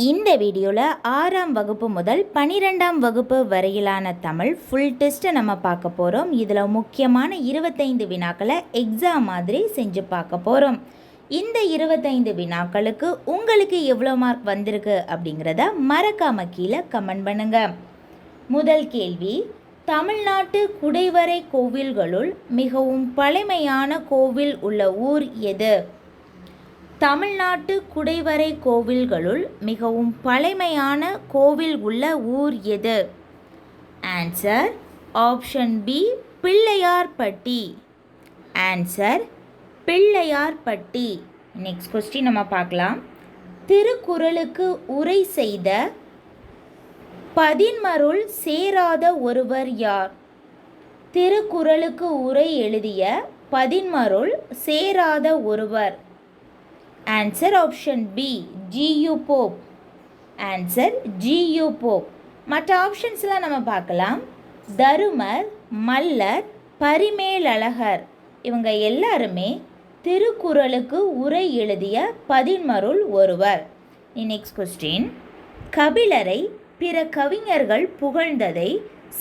இந்த வீடியோவில் 6ஆம் வகுப்பு முதல் 12ஆம் வகுப்பு வரையிலான தமிழ் ஃபுல் டெஸ்ட்டை நம்ம பார்க்க போகிறோம். இதில் முக்கியமான 25 வினாக்களை எக்ஸாம் மாதிரி செஞ்சு பார்க்க போகிறோம். இந்த 25 வினாக்களுக்கு உங்களுக்கு எவ்வளோ மார்க் வந்திருக்கு அப்படிங்கிறத மறக்காமல் கீழே கமெண்ட் பண்ணுங்கள். முதல் கேள்வி, தமிழ்நாட்டு குடைவரை கோவில்களுள் மிகவும் பழமையான கோவில் உள்ள ஊர் எது? தமிழ்நாட்டு குடைவரை கோவில்களுள் மிகவும் பழமையான கோவில் உள்ள ஊர் எது? Answer option B, Pillaiyarpatti. Answer Pillaiyarpatti. Next question நம்ம பார்க்கலாம். திருக்குறளுக்கு உரை செய்த பதின்மருள் சேராத ஒருவர் யார்? திருக்குறளுக்கு உரை எழுதிய பதின்மருள் சேராத ஒருவர். Answer option B, G U Pope. Answer G U Pope. மற்ற ஆப்ஷன்ஸ்லாம் நம்ம பார்க்கலாம். தருமர், மல்லர், பரிமேலழகர் இவங்க எல்லாருமே திருக்குறளுக்கு உரை எழுதிய பதின்மருள் ஒருவர். நெக்ஸ்ட் கொஸ்டின், கபிலரை பிற கவிஞர்கள் புகழ்ந்ததை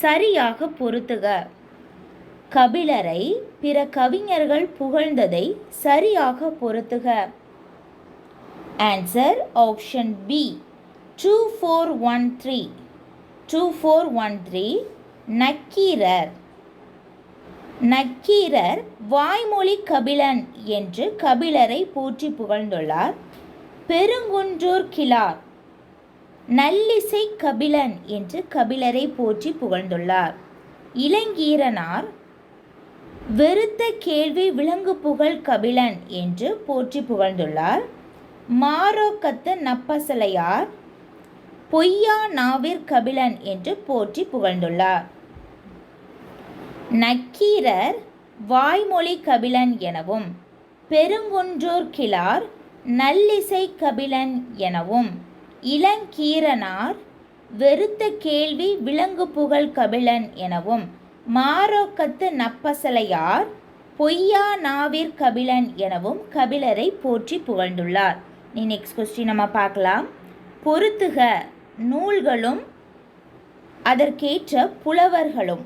சரியாக பொருத்துக. கபிலரை பிற கவிஞர்கள் புகழ்ந்ததை சரியாக பொருத்துக. Answer option B, 2413. 2413 Nakkeerar. Nakkeerar வாய்மொழி கபிலன் என்று கபிலரை போற்றி புகழ்ந்துள்ளார். பெருங்குன்றூர் கிழார் நல்லிசை கபிலன் என்று கபிலரை போற்றி புகழ்ந்துள்ளார். இளங்கீரனார் வெறுத்த கேள்வி விலங்கு புகழ் கபிலன் என்று போற்றி புகழ்ந்துள்ளார். மாரோக்கத்து நப்பசலையார் பொய்யா நாவிற் கபிலன் என்று போற்றி புகழ்ந்துள்ளார். நக்கீரர் வாய்மொழி கபிலன் எனவும் பெருங்குன்றூர் கிழார் நல்லிசை கபிலன் எனவும் இளங்கீரனார் வெறுத்த கேள்வி விலங்கு புகழ் கபிலன் எனவும் மாரோக்கத்து நப்பசலையார் பொய்யா நாவிற் கபிலன் எனவும் கபிலரை போற்றி புகழ்ந்துள்ளார். நெக்ஸ்ட் கொஸ்டின் நம்ம பார்க்கலாம். பொருத்துக நூல்களும் அதற்கேற்ற புலவர்களும்.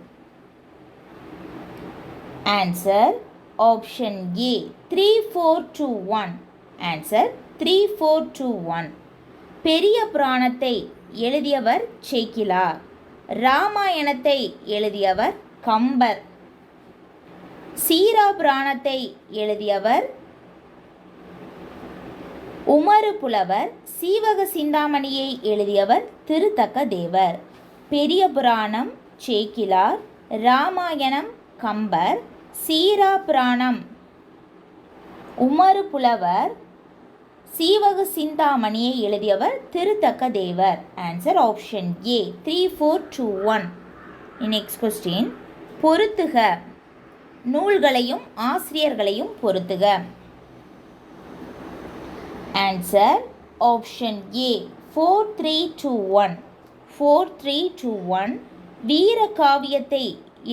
Answer option A, 3421. ஆன்சர் 3421. பெரிய புராணத்தை எழுதியவர் சேக்கிழார். ராமாயணத்தை எழுதியவர் கம்பர். சீரா புராணத்தை எழுதியவர் உமறு புலவர். சீவக சிந்தாமணியை எழுதியவர் திருத்தக்க தேவர். பெரிய புராணம் சேக்கிழார், ராமாயணம் கம்பர், சீரா புராணம் உமறு புலவர், சீவக சிந்தாமணியை எழுதியவர் Thiruthakka Thevar. Answer option A, 3421. Next question, பொருத்துக நூல்களையும் ஆசிரியர்களையும் பொருத்துக. ஆன்சர் ஆப்ஷன் ஏ, 4321. 4321 வீர காவியத்தை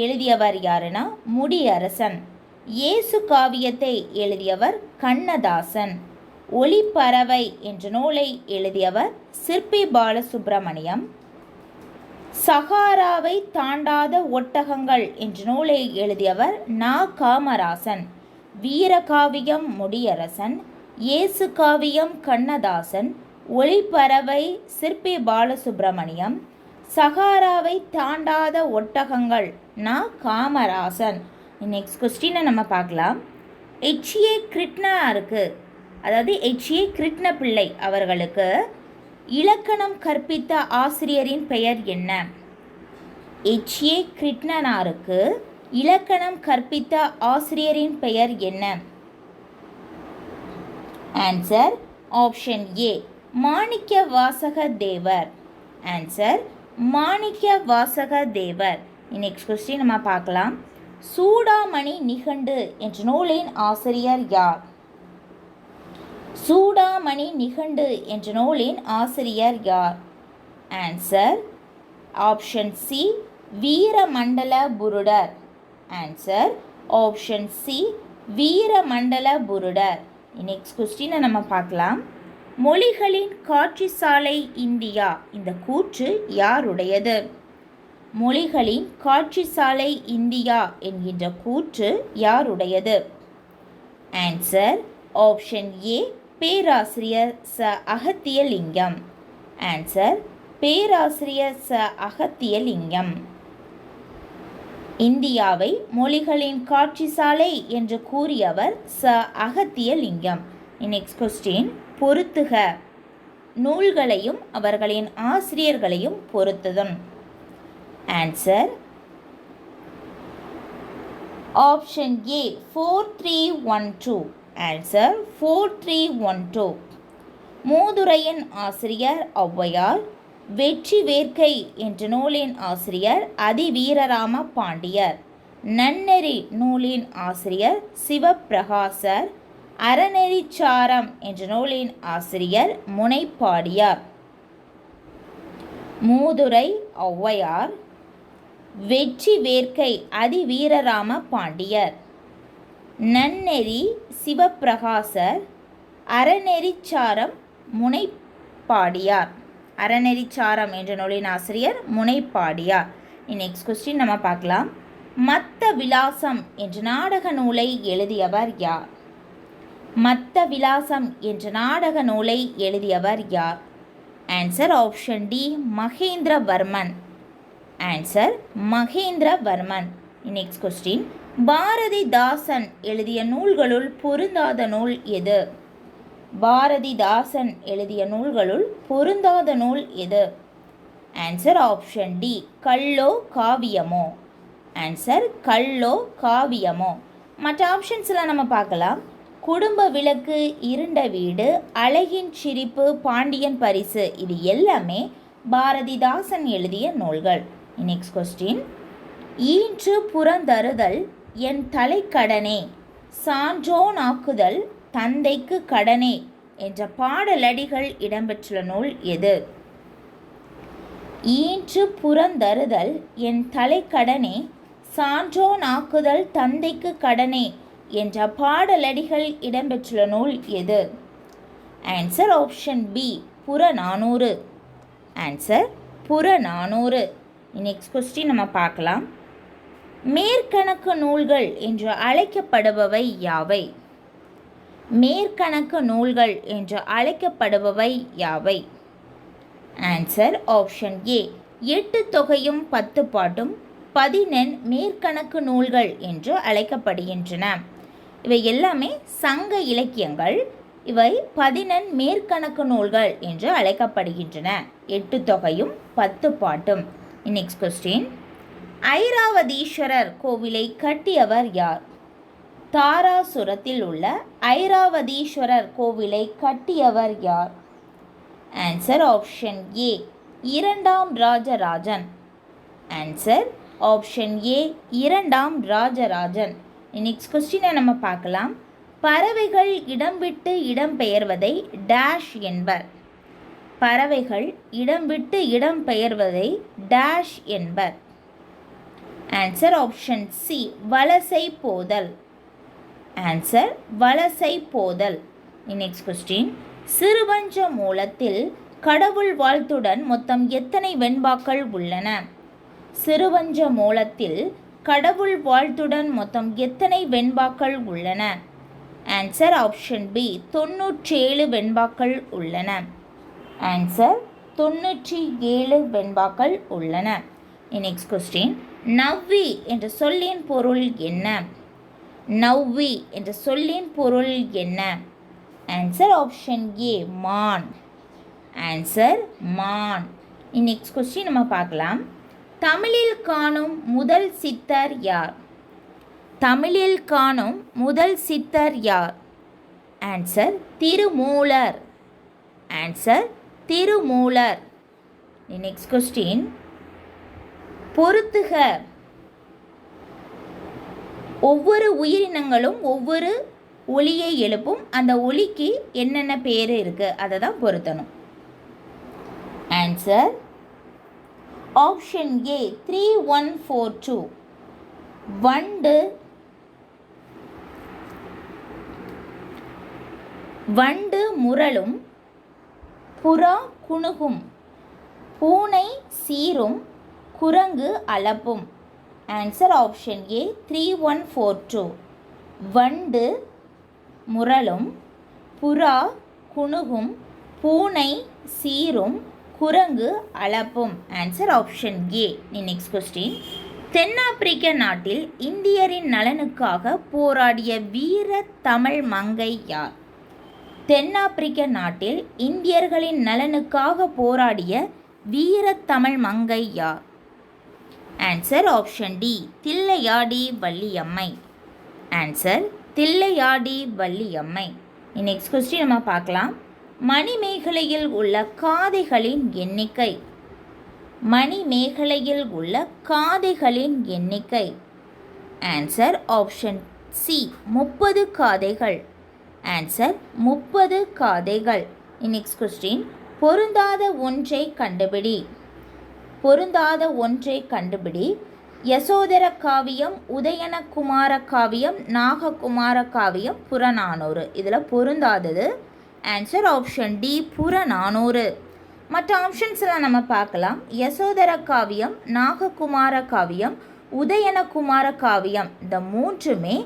எழுதியவர் யாருன்னா முடியரசன். இயேசு காவியத்தை எழுதியவர் கண்ணதாசன். ஒளிப்பறவை என்ற நூலை எழுதியவர் சிற்பி பாலசுப்ரமணியம். சகாராவை தாண்டாத ஒட்டகங்கள் என்ற நூலை எழுதியவர் நா. காமராசன். வீரகாவியம் முடியரசன், இயேசு காவியம் கண்ணதாசன், ஒளிப்பறவை சிற்பி பாலசுப்ரமணியம், சகாராவை தாண்டாத ஒட்டகங்கள் நா. காமராசன். நெக்ஸ்ட் கொஸ்டினை நம்ம பார்க்கலாம். H.A. கிருட்டிணருக்கு, அதாவது H.A. கிருட்டிண பிள்ளை அவர்களுக்கு இலக்கணம் கற்பித்த ஆசிரியரின் பெயர் என்ன? H.A. கிருட்டிணருக்கு இலக்கணம் கற்பித்த ஆசிரியரின் பெயர் என்ன? ஆன்சர் ஆப்ஷன் ஏ, மாணிக்க வாசக தேவர். ஆன்சர் மாணிக்க வாசக தேவர். நெக்ஸ்ட் கொஸ்டின் நம்ம பார்க்கலாம். சூடாமணி நிகண்டு என்ற நூலின் ஆசிரியர் யார்? சூடாமணி நிகண்டு என்ற நூலின் ஆசிரியர் யார்? Answer option C, Veeramandala Purudar. Answer option C, Veeramandala Purudar. Next கொஸ்டினை நம்ம பார்க்கலாம். மொழிகளின் காட்சி சாலை இந்தியா இந்த கூற்று யாருடையது? மொழிகளின் காட்சி சாலை இந்தியா என்கின்ற கூற்று யாருடையது? ஆன்சர் ஆப்ஷன் ஏ பேராசிரியர் ச அகத்தியலிங்கம். ஆன்சர் பேராசிரியர் ச அகத்தியலிங்கம். இந்தியாவை மொழிகளின் காட்சி சாலை என்று கூறியவர் ச அகத்தியலிங்கம். நெக்ஸ்ட் கொஸ்டின், பொருத்துக. நூல்களையும் அவர்களின் ஆசிரியர்களையும் பொருத்துதல். ஆன்சர் ஆப்ஷன் ஏ 4312. ஆன்சர் 4312. மூதுரையின் ஆசிரியர் ஔவையார். வெற்றி வேர்க்கை என்ற நூலின் ஆசிரியர் அதிவீரராம பாண்டியர். நன்னெறி நூலின் ஆசிரியர் சிவப்பிரகாசர். அறநெறிச்சாரம் என்ற நூலின் ஆசிரியர் முனைப்பாடியார். மூதுரை ஔவையார். வெற்றி வேர்க்கை அதிவீரராம பாண்டியர். நன்னெறி சிவப்பிரகாசர். அறநெறிச்சாரம் முனைப்பாடியார். அறநெறிச்சாரம் என்ற நூலின் ஆசிரியர் முனைப்பாடியார். நெக்ஸ்ட் கொஸ்டின் நம்ம பார்க்கலாம். மத்த விலாசம் என்ற நாடக நூலை எழுதியவர் யார்? மத்த விலாசம் என்ற நாடக நூலை எழுதியவர் யார்? Answer option D Mahendravarman. Answer Mahendravarman. Next question, Bharathidasan எழுதிய நூல்களுள் பொருந்தாத நூல் எது? பாரதிதாசன் எழுதிய நூல்களுள் பொருந்தாத நூல் எது? ஆன்சர் ஆப்ஷன் டி கல்லோ காவியமோ. ஆன்சர் கல்லோ காவியமோ. மற்ற ஆப்ஷன்ஸ்லாம் நம்ம பார்க்கலாம். குடும்ப விளக்கு, இருண்ட வீடு, அழகின் சிரிப்பு, பாண்டியன் பரிசு, இது எல்லாமே பாரதிதாசன் எழுதிய நூல்கள். நெக்ஸ்ட் கொஸ்டின், ஈன்று புறந்தருதல் என் தலைக்கடனே, சான்றோனாக்குதல் தந்தைக்கு கடனே என்ற பாடலடிகள் இடம்பெற்றுள்ள நூல் எது? ஈன்று புறந்தருதல் என் தலைக்கடனே, சான்றோனாக்குதல் தந்தைக்கு கடனே என்ற பாடலடிகள் இடம்பெற்றுள்ள நூல் எது? Answer option B Purananuru. Answer Purananuru. Next question நம்ம பார்க்கலாம். மேற்கணக்கு நூல்கள் என்று அழைக்கப்படுபவை யாவை? மேற்கணக்கு நூல்கள் என்று அழைக்கப்படுபவை யாவை? ஆன்சர் ஆப்ஷன் ஏ 8 தொகையும் 10 பாட்டும் 14 மேற்கணக்கு நூல்கள் என்று அழைக்கப்படுகின்றன. இவை எல்லாமே சங்க இலக்கியங்கள். இவை 14 மேற்கணக்கு நூல்கள் என்று அழைக்கப்படுகின்றன. 8 தொகையும் 10 பாட்டும். நெக்ஸ்ட் கொஸ்டின், ஐராவதீஸ்வரர் கோவிலை கட்டியவர் யார்? தாராசுரத்தில் உள்ள ஐராவதீஸ்வரர் கோவிலை கட்டியவர் யார்? ஆன்சர் ஆப்ஷன் ஏ 2ஆம் ராஜராஜன். ஆன்சர் ஆப்ஷன் ஏ 2ஆம் ராஜராஜன். நெக்ஸ்ட் கொஸ்டினை நம்ம பார்க்கலாம். பறவைகள் இடம் விட்டு இடம் பெயர்வதை டேஷ் என்பர். பறவைகள் இடம் விட்டு இடம் பெயர்வதை டேஷ் என்பர். ஆன்சர் ஆப்ஷன் சி வலசை போதல். ஆன்சர் வலசை போதல். நெக்ஸ்ட் கொஸ்டின், சிறுபஞ்ச மூலத்தில் கடவுள் வாழ்த்துடன் மொத்தம் எத்தனை வெண்பாக்கள் உள்ளன? சிறுபஞ்ச மூலத்தில் கடவுள் வாழ்த்துடன் மொத்தம் எத்தனை வெண்பாக்கள் உள்ளன? ஆன்சர் ஆப்ஷன் பி 97 வெண்பாக்கள் உள்ளன. ஆன்சர் 97 வெண்பாக்கள் உள்ளன. நெக்ஸ்ட் கொஸ்டின், நவ்வி என்ற சொல்லின் பொருள் என்ன? நவ்வி என்ற சொல்லின் பொருள் என்ன? ஆன்சர் ஆப்ஷன் ஏ மான். ஆன்சர் மான். நெக்ஸ்ட் கொஸ்டின் நம்ம பார்க்கலாம். தமிழில் காணும் முதல் சித்தர் யார்? தமிழில் காணும் முதல் சித்தர் யார்? Answer Thirumoolar. Answer Thirumoolar. Next question, பொருத்துக. ஒவ்வொரு உயிரினங்களும் ஒவ்வொரு ஒலியை எழுப்பும். அந்த ஒலிக்கு என்னென்ன பேர் இருக்குது அதை தான் பொருத்தணும். ஆன்சர் ஆப்ஷன் ஏ 3142. வண்டு, வண்டு முரளும் புறா குணுகும், பூனை சீரும், குரங்கு அலப்பும். ஆன்சர் ஆப்ஷன் ஏ 3142. வண்டு முரளும், புறா குணுகும், பூனை சீரும், குரங்கு அலப்பும். Answer option A. Next question. தென்னாப்பிரிக்க நாட்டில் இந்தியரின் நலனுக்காக போராடிய வீர தமிழ் மங்கை யார்? தென்னாப்பிரிக்க நாட்டில் இந்தியர்களின் நலனுக்காக போராடிய வீர தமிழ் மங்கை யார்? Answer option D Thillaiyadi Valliammai. Answer Thillaiyadi Valliammai. Next question நம்ம பார்க்கலாம். மணிமேகலையில் உள்ள காதைகளின் எண்ணிக்கை. மணிமேகலையில் உள்ள காதைகளின் எண்ணிக்கை. ஆன்சர் ஆப்ஷன் சி 30 காதைகள். ஆன்சர் 30 காதைகள். Next question. பொருந்தாத ஒன்றை கண்டுபிடி. பொருந்தாத ஒன்றை கண்டுபிடி. யசோதர காவியம், உதயனகுமார காவியம், நாககுமார காவியம், புறநானூறு. இதில் பொருந்தாதது ஆன்சர் ஆப்ஷன் டி புறநானூறு. மற்ற ஆப்ஷன்ஸ் எல்லாம் நம்ம பார்க்கலாம். யசோதர காவியம், நாககுமார காவியம், உதயனகுமார காவியம், இந்த மூன்றுமே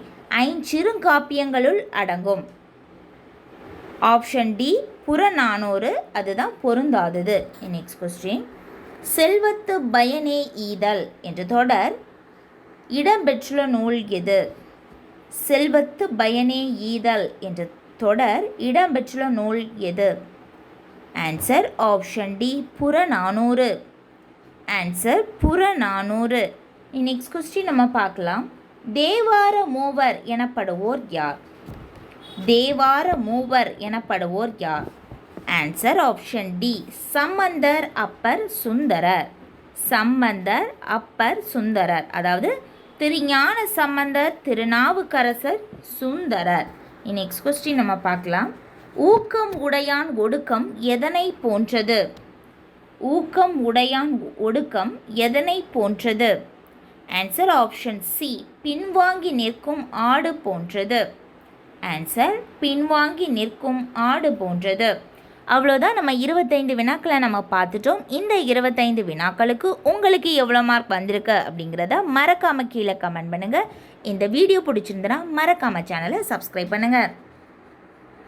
ஐஞ்சிறுகாப்பியங்களுள் அடங்கும். ஆப்ஷன் டி புறநானூறு அதுதான் பொருந்தாதது. Next question. செல்வத்து பயனே ஈதல் என்ற தொடர் இடம்பெற்றுள்ள நூல் எது? செல்வத்து பயனே ஈதல் என்ற தொடர் இடம்பெற்றுள்ள நூல் எது? Answer option D Purananuru. Answer Purananuru. Next question நம்ம பார்க்கலாம். தேவார மூவர் எனப்படுவோர் யார்? தேவார மூவர் எனப்படுவோர் யார்? Answer option D Sambandar, Appar, Sundarar. Sambandar, Appar, Sundarar. அதாவது திருஞான சம்பந்தர், திருநாவுக்கரசர், சுந்தரர். நெக்ஸ்ட் கொஸ்டின் நம்ம பார்க்கலாம். ஊக்கம் உடையான் ஒடுக்கம் எதனை போன்றது? ஊக்கம் உடையான் ஒடுக்கம் எதனை போன்றது? ஆன்சர் ஆப்ஷன் சி பின்வாங்கி நிற்கும் ஆடு போன்றது. ஆன்சர் பின்வாங்கி நிற்கும் ஆடு போன்றது. அவ்வளோதான். நம்ம 25 வினாக்களை நம்ம பார்த்துட்டோம். இந்த 25 வினாக்களுக்கு உங்களுக்கு எவ்வளோ மார்க் வந்திருக்கு அப்படிங்கிறத மறக்காமல் கீழே கமெண்ட் பண்ணுங்கள். இந்த வீடியோ பிடிச்சிருந்தனா மறக்காமல் சேனலை சப்ஸ்கிரைப் பண்ணுங்கள்.